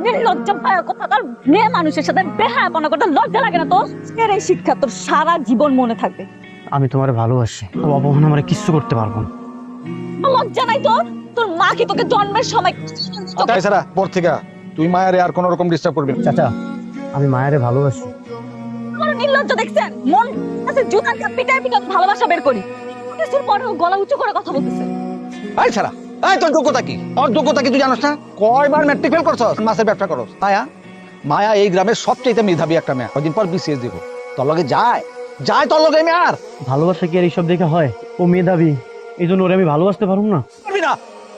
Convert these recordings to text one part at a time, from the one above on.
নির্লজ্জ ভাইয়া কথা, তার মেয়ে মানুষের সাথে বেহায়াপনা করতে লজ্জা লাগে না তোর? এর এই শিক্ষা তোর সারা জীবন মনে থাকবে। আমি তোমারে ভালোবাসি, ও অপমান আমারে কিচ্ছু করতে পারবো না। লজ্জা নাই তোর? তোর মা কি তোকে জন্মের সময় তাই ছাড়া পর থেকে তুই মায়ের আর কোন রকম ডিস্টার্ব করবি না। চাচা, আমি মায়েরে ভালোবাসি। আমার নির্লজ্জ দেখছেন? মন আছে জুতা দিয়ে পিটায় পিটায় ভালোবাসা বের করি, কিছুর পরেও গলা উঁচু করে কথা বলতেছে। এই ছাড়া, এই তোর যোগ্যতা কি? তোর যোগ্যতা কি তুই জানোস না? কয়বার ম্যাট্রিক ফেল করছস, মাছের ব্যবসা করস। মায়া, মায়া এই গ্রামের সবচেয়ে মেধাবী একটা মেয়ে, কদিন পর বিসিএস দিব। তোর লগে যায় যায় তোর লগে মেয়ে আর ভালোবাসা কি আর এইসব দেখে হয়? ও মেধাবী, এই জন্য ওরে আমি ভালোবাসতে পারবো না? পারবি না,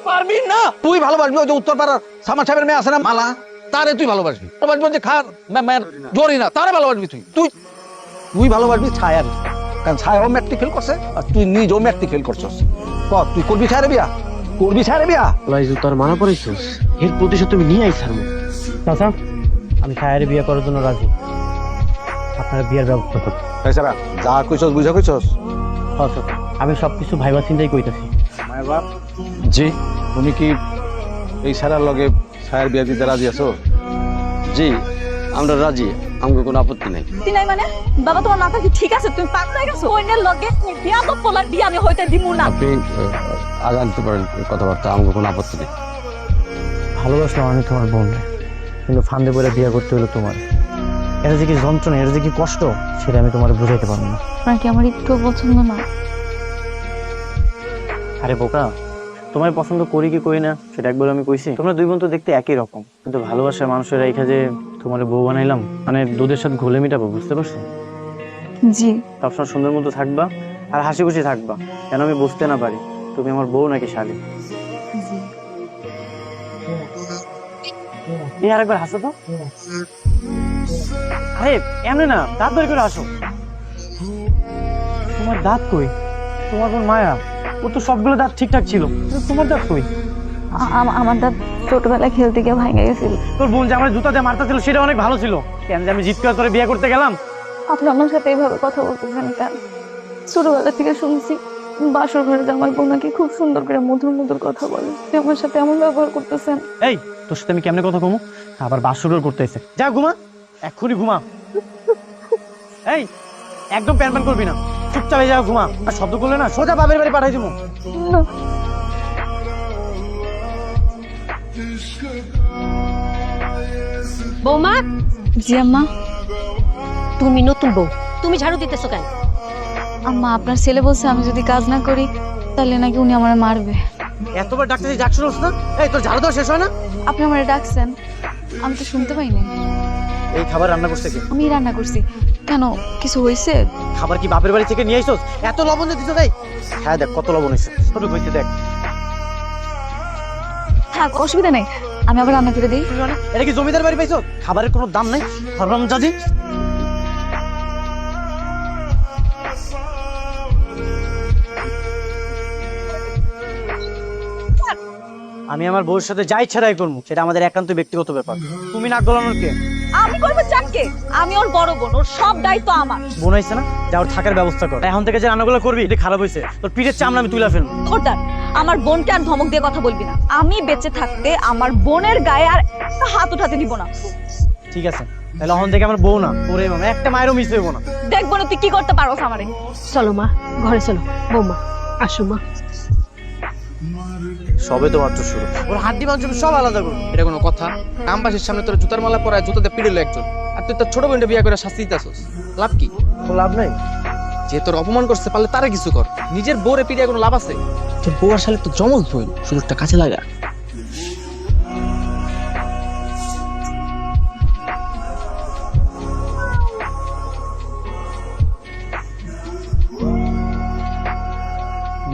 পারবি না। তুই ভালোবাসবি ওই যে উত্তর পাড়ার সামা সাহেবের মেয়ে আছে না মালা, তারে তুই ভালোবাসবি। ভালোবাসবি যে খার মেয়ের জোরই না, তারে ভালোবাসবি তুই। তুই তুই ভালোবাসবি ছায়ার, কারণ ছায়াও ম্যাট্রিক ফেল করছে আর তুই নিজেও ম্যাট্রিক ফেল করছস। কর তুই করবি ছায়ারে বিয়া, করবি ছায়ারে বিয়া। লাইজু তোর মানা পড়াইছিস, এর প্রতিশোধ তুমি নিয়ে আইছার মো। চাচা, আমি ছায়ারে বিয়ে করার জন্য রাজি, আপনারা বিয়ের ব্যবস্থা করুন। এছাড়া যা কইছস বুঝা কইছস। আচ্ছা, আমি সবকিছু ভাইবা চিন্তাই কইতাছি। মায়ের বাপ, জি তুমি কি এই ছায়ার লগে ছায়ার বিয়া দিতে রাজি আছো? জি, আমরা রাজি, আমাদের কোনো আপত্তি নাই। আপত্তি নাই মানে? বাবা তোমার মাথা কি ঠিক আছে? তুমি পাগল হয়ে গেছো? ওইনের লগে বিয়া তো পোলার বিয়া আমি হইতে দিমু না। আপনি আগান্তে পারেন কথাবার্তা, আমাদের কোনো আপত্তি নেই। ভালোবাসলাম আমি তোমার বোন, কিন্তু ফান্দে পড়ে বিয়ে করতে হলো তোমার। এটা যে কি যন্ত্রণা, এটা যে কি কষ্ট, সেটা আমি তোমার বুঝাইতে পারবো না। আপনার কি আমার একটু পছন্দ না? আরে বোকা, তোমায় পছন্দ করি কি করি না সেটা একবার আমি কইছি? তোমরা দুই বোন তো দেখতে একই রকম, কিন্তু ভালোবাসার মানুষের রেখা যে তোমার বউ বানাইলাম, মানে দুধের সাথে ঘুলে মিটাবো, বুঝতে পারছো? জি। সবসময় সুন্দর মতো থাকবা আর হাসি খুশি থাকবা, যেন আমি বুঝতে না পারি তুমি আমার বউ নাকি শালী। এই আরেকবার হাসো তো। আরে এমনি না, দাঁত বের করে আসো। তোমার দাঁত কই? তোমার বোন মায়া, ও তো সবগুলো দাঁত ঠিকঠাক ছিল, কিন্তু তোমার দাঁত কই? আমার দাঁত ছোটবেলায় খেলতে গিয়ে ভাঙে গেছিল। তোর বোন যে আমার জুতা দিয়ে মারতে ছিল সেটা অনেক ভালো ছিল, কেন যে আমি জিত করে তোরে বিয়ে করতে গেলাম? আপনি আমার সাথে এইভাবে কথা বলতেছেন কেন? ছোটবেলা থেকে শুনছি বাসর ঘরে জামাই বউ নাকি খুব সুন্দর করে মধুর মধুর কথা বলে, আপনি আমার সাথে এমন ব্যবহার করতেছেন। এই, তোর সাথে আমি কেমনে কথা কমু? আবার বাসর করতে এসে যা ঘুমা, এক্ষুনি ঘুমা। এই, একদম প্যান প্যান করবি না, চুপচাপ যা ঘুমা, আর শব্দ করলে না সোজা বাপের বাড়ি পাঠাই দেবো। না, বৌমা, জি আম্মা। তুমি নতুন বউ, তুমি ঝাড়ু দিতেছো কেন? আম্মা, আপনার ছেলে বলছে আমি যদি কাজ না করি তাহলে নাকি উনি আমার মারবে। এতবার ডাক্তার ডাক শুনোস না? এই, তোর ঝাড়ু দেওয়া শেষ হয় না? আপনি আমার ডাকছেন, আমি তো শুনতে পাইনি। এই খাবার রান্না করছে কে? আমি রান্না করছি। কেন, কিছু হয়েছে? খাবার কি বাপের বাড়ি থেকে নিয়ে আইসোস? এত লবণ দিতে দেয়? হ্যাঁ, দেখ কত লবণ হয়েছে, ছোট হয়েছে দেখ। থাক, অসুবিধা নেই, আমি আবার রান্না করে দিই। এটা কি জমিদার বাড়ি পাইছো? খাবারের কোনো দাম নাই, হারামজাদি। আমি আমার বউর সাথে যা ইচ্ছা তাই করবো, সেটা আমাদের একান্ত ব্যক্তিগত ব্যাপার। তুমি নাক গলানোর কে? আমি করবো চাককে, আমি ওর বড় বোন, ওর সব দায়িত্ব আমার। বোন আইছে না, যা ওর থাকার ব্যবস্থা কর। এখন থেকে যে রান্নাগুলো করবি এটা খারাপ হয়েছে, তোর পিঠের চামড়া আমি তুলে ফেলবো। খবরদার, আমার বোনকে আর ধমক দিয়ে কথা বলবি না। আমি বেঁচে থাকতে আমার বোনের গায়ে আর একটা হাত উঠাতে দিব না। ঠিক আছে, তাহলে এখন থেকে আমার বউ না, তোরে মামা একটা মায়েরও মিস হইব না। দেখবো না তুই কি করতে পারোস আমারে। চলো মা, ঘরে চলো। বৌমা আসো মা। সবে তো মাত্র শুরু, ওর হাড্ডি মাংস সব আলাদা করবো। এটা কোনো কথা? গ্রামবাসীর সামনে তোর জুতার মালা পরায় জুতাতে পিড়েলো একজন, আর তুই তোর ছোট বোনটা বিয়ে করে শাস্তি দিতেছস, লাভ কি? লাভ নাই। যে তোর অপমান করতে পারলে তারে কিছু কর, নিজের বউরে পিড়িয়ে কোনো লাভ আছে? তোর বউ আর শালে তো জমজ বই, সুযোগটা কাছে লাগা।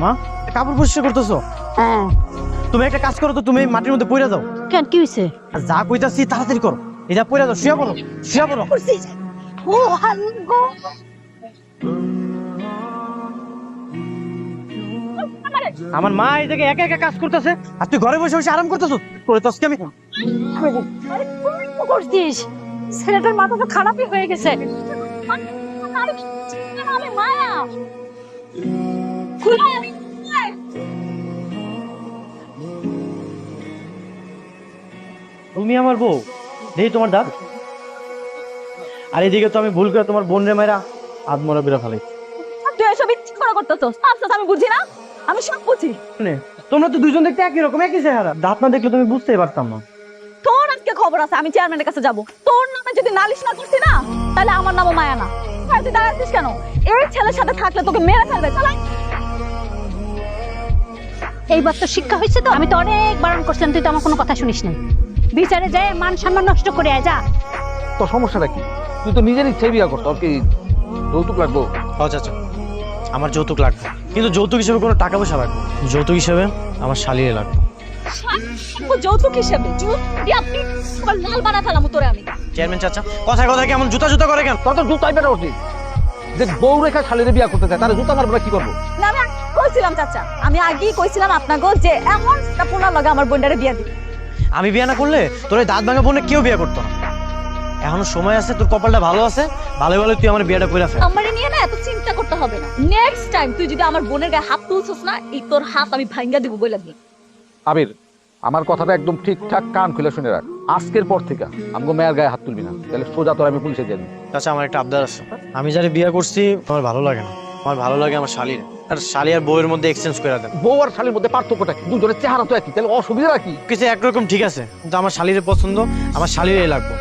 মা, কাপড় পরিষ্কার করতেছো? হ্যাঁ। তুমি একটা কাজ করো তো, তুমি এই মাটির মধ্যে পড়ে যাও। কেন, কি হয়েছে? আর যা কইতাছি তাড়াতাড়ি করো, এটা পড়ে যাও, শুয়ে পড়ো, শুয়ে পড়ো। ও হালগো, আমার মা এই জায়গায় একা একা কাজ করতেছে, আর তুই ঘরে বসে বসে আরাম করতেছো। করে তো আজকে আমি আরে তুই কি করছিস? ছেলেটার মাথা তো খারাপই হয়ে গেছে। আমি মায়া খুলে আমি তুমি আমার বউ, দেখি তোমার দাঁত। আর এদিকে তো আমি ভুল করে তোমার বোন রে মায়েরা আদমরা বেরা ফেলাই। তুই এসব ইচ্ছা করে করতেছস, আমি বুঝি না, আমি সব বুঝি। তোমরা তো দুজন দেখতে একই রকম, একই চেহারা, দাঁত না দেখলে তুমি বুঝতেই পারতাম না। তোর আজকে খবর আছে, আমি চেয়ারম্যানের কাছে যাব। তোর নামে যদি নালিশ না করছি না, তাহলে আমার নামও মায়া না। আর তুই দাঁড়াচ্ছিস কেন? এই ছেলের সাথে থাকলে তোকে মেরে ফেলবে। চালাই। এইবার তো শিক্ষা হয়েছে তো, আমি তো অনেক বারণ করছিলাম, তুই তো আমার কোনো কথা শুনিস নাই। বিচারে যায় মান সম্মান নষ্ট করে আয়, যা। তোর সমস্যাটা কি? তুই তো নিজের ইচ্ছাই বিয়া করতো, তোর কি যৌতুক লাগবো? আচ্ছা আচ্ছা, আমার যৌতুক লাগবে, কিন্তু যৌতুক হিসেবে কোনো টাকা পয়সা লাগবে। যৌতুক হিসেবে আমার শালিরে লাগবে। যৌতুক হিসেবে আপনি লাল বানা ফেলাম তোরে আমি। চেয়ারম্যান চাচা কথায় কথায় কেমন জুতা জুতা করে কেন? তোর তো জুতাই বেটা উচিত। যে বউ রেখা শালিরে বিয়া করতে চায় তাহলে জুতা মারবো না, কি করবো? না আমি কইছিলাম চাচা, আমি আগেই কইছিলাম আপনাকে যে এমন একটা পোনা লাগে আমার বোনটারে বিয়া দিই। আমি বিয়ে না করলে তোর এই দাঁত ভাঙা বোনে কেউ বিয়ে করতো না। এখনো সময় আছে, তোর কপালটা ভালো আছে, ভালো ভালো তুই আমার বিয়েটা করে ফেল। আমারে নিয়ে না এত চিন্তা করতে হবে না। নেক্সট টাইম তুই যদি আমার বোনের গায়ে হাত তুলছস না, এই তোর হাত আমি ভাঙ্গা দিব বলে দিই। আবির, আমার কথাটা একদম ঠিকঠাক কান খুলে শুনে রাখ। আজকের পর থেকে আমাকে মেয়ের গায়ে হাত তুলবি না, তাহলে সোজা তোর আমি পুলিশে দিয়ে দিই। আচ্ছা, আমার একটা আবদার আছে। আমি যারা বিয়ে করছি আমার ভালো লাগে না, আমার ভালো লাগে আমার শালির। আর শালি আর বউয়ের মধ্যে এক্সচেঞ্জ করে দেন। বউ আর শালির মধ্যে পার্থক্যটা কি? দুজনের চেহারা তো একই, তাহলে অসুবিধা কি? কিছু একরকম ঠিক আছে, কিন্তু আমার শালির পছন্দ, আমার শালিরই লাগবে।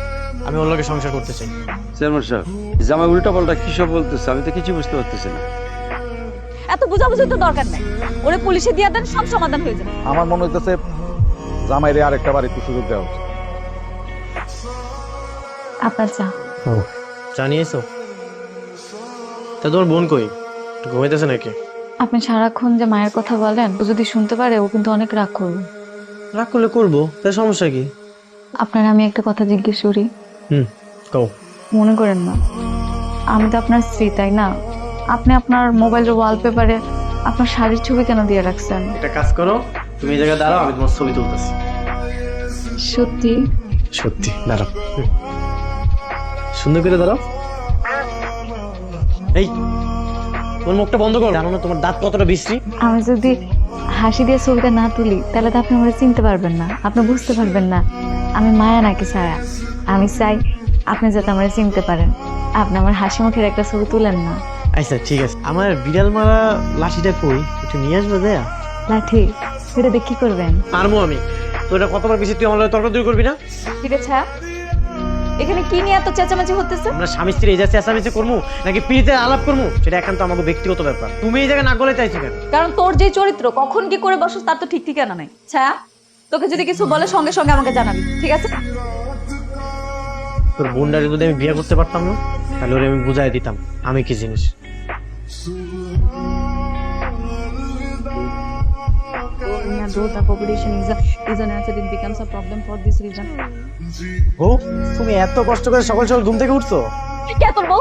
আমি ওর লোকে সংসার করতে চাই। চেয়ারম্যান সাহেব, জামাই উল্টা পাল্টা কি সব বলতেছে, আমি তো কিছু বুঝতে পারতেছি না। এত বুঝাবুঝি তো দরকার নাই, ওরে পুলিশে দিয়ে দেন, সব সমাধান হয়ে যাবে। আমার মনে হইতেছে জামাইরে আরেকটা বার একটু সুযোগ দেওয়া উচিত। আপনার চা। জানিয়েছো? তা তোর বোন কই? ঘুমাইতেছে নাকি? আপনি সারাক্ষণ যে মায়ের কথা বলেন, ও যদি শুনতে পারে ও কিন্তু অনেক রাগ করবে। রাগ করলে করবো, তার সমস্যা কি? আপনার আমি একটা কথা জিজ্ঞেস করি। কও। মনে করেন না, আমি তো আপনার স্ত্রী, তাই না? আপনি আপনার মোবাইলের ওয়ালপেপারে আপনার শাড়ির ছবি কেন দিয়ে রাখছেন? একটা কাজ করো, তুমি এই জায়গায় দাঁড়াও, আমি তোমার ছবি তুলতেছি। সত্যি? সত্যি, দাঁড়াও। সুন্দর করে দাঁড়াও। এই তোমার মুখটা বন্ধ করো, জানো না তোমার দাঁত কতটা বিশ্রী? আমি যদি হাসি দিয়ে ছবিটা না তুলি, তাহলে তো আপনি আমার চিনতে পারবেন না, আপনি বুঝতে পারবেন না আমি মায়া নাকি ছায়া। আমি চাই আপনি যাতে আমার চিনতে পারেন। আপনি আমার হাসি মুখের একটা ছবি তুলেন না। আচ্ছা ঠিক আছে, আমার বিড়াল মারা লাঠিটা কই, একটু নিয়ে আসবে দেয়া? লাঠি? সেটা দিয়ে কি করবেন? পারবো আমি। তো এটা কতবার বেশি তুই আমার লগে তর্ক করবি না? ঠিক আছে, এখানে কি নিয়ে এত চেঁচামেচি হতেছে? আমরা স্বামী স্ত্রী এই যে চেঁচামেচি করবো নাকি পিড়িতে আলাপ করবো, সেটা একান্ত আমাকে ব্যক্তিগত ব্যাপার। তুমি এই জায়গায় না গলে চাইছো কেন? কারণ তোর যে চরিত্র, কখন কি করে বসস তার তো ঠিক ঠিকানা নাই। ছায়া, তোকে যদি কিছু বলে সঙ্গে সঙ্গে আমাকে জানাবি, ঠিক আছে? তোর বোনটারে যদি আমি বিয়ে করতে পারতাম না, তাহলে ওরে আমি বুঝাই দিতাম আমি কি জিনিস। ও, তুমি এত কষ্ট করে সকাল সকাল ঘুম থেকে উঠছো? কে তোর বউ?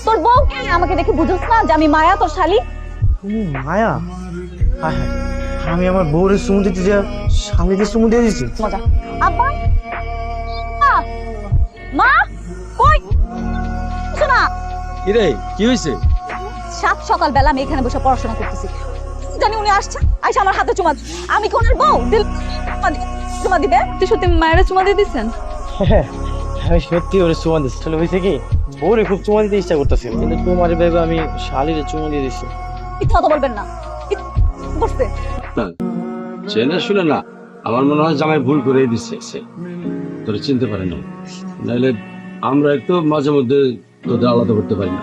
তোর বউ কে? আমাকে দেখে বুঝছ না যে আমি মায়া, তোর শালি? তুমি মায়া? হায় হায়, আমি আমার বউরে চুমু দিতে যা স্বামীকে চুমু দিয়ে দিচ্ছি। মজা। আব্বা, মা, মা, কই? শোনা, কি রে, কি হয়েছে? সাত সকাল বেলা আমি এখানে বসে পড়াশোনা করতেছি, জানি উনি আসছে, আইসা আমার হাতে চুমা। আমি কোন বউ? দিল চুমা দিবে? তুই সত্যি মায়েরা চুমা দিয়ে দিচ্ছেন? হ্যাঁ, আমি সত্যি ওরে চুমা দিচ্ছি। আসলে হয়েছে কি, বউরে খুব চুমা দিতে ইচ্ছা করতেছিল, কিন্তু তোমার ভেবে আমি শালিরে চুমা দিয়ে দিচ্ছি। মিথ্যা কথা বলবেন না। বসতে চেনা শুনে না, আমার মনে হয় জামাই ভুল করে দিচ্ছে, তোরা চিনতে পারে না। নাহলে আমরা একটু মাঝে মধ্যে তোদের আলাদা করতে পারি না।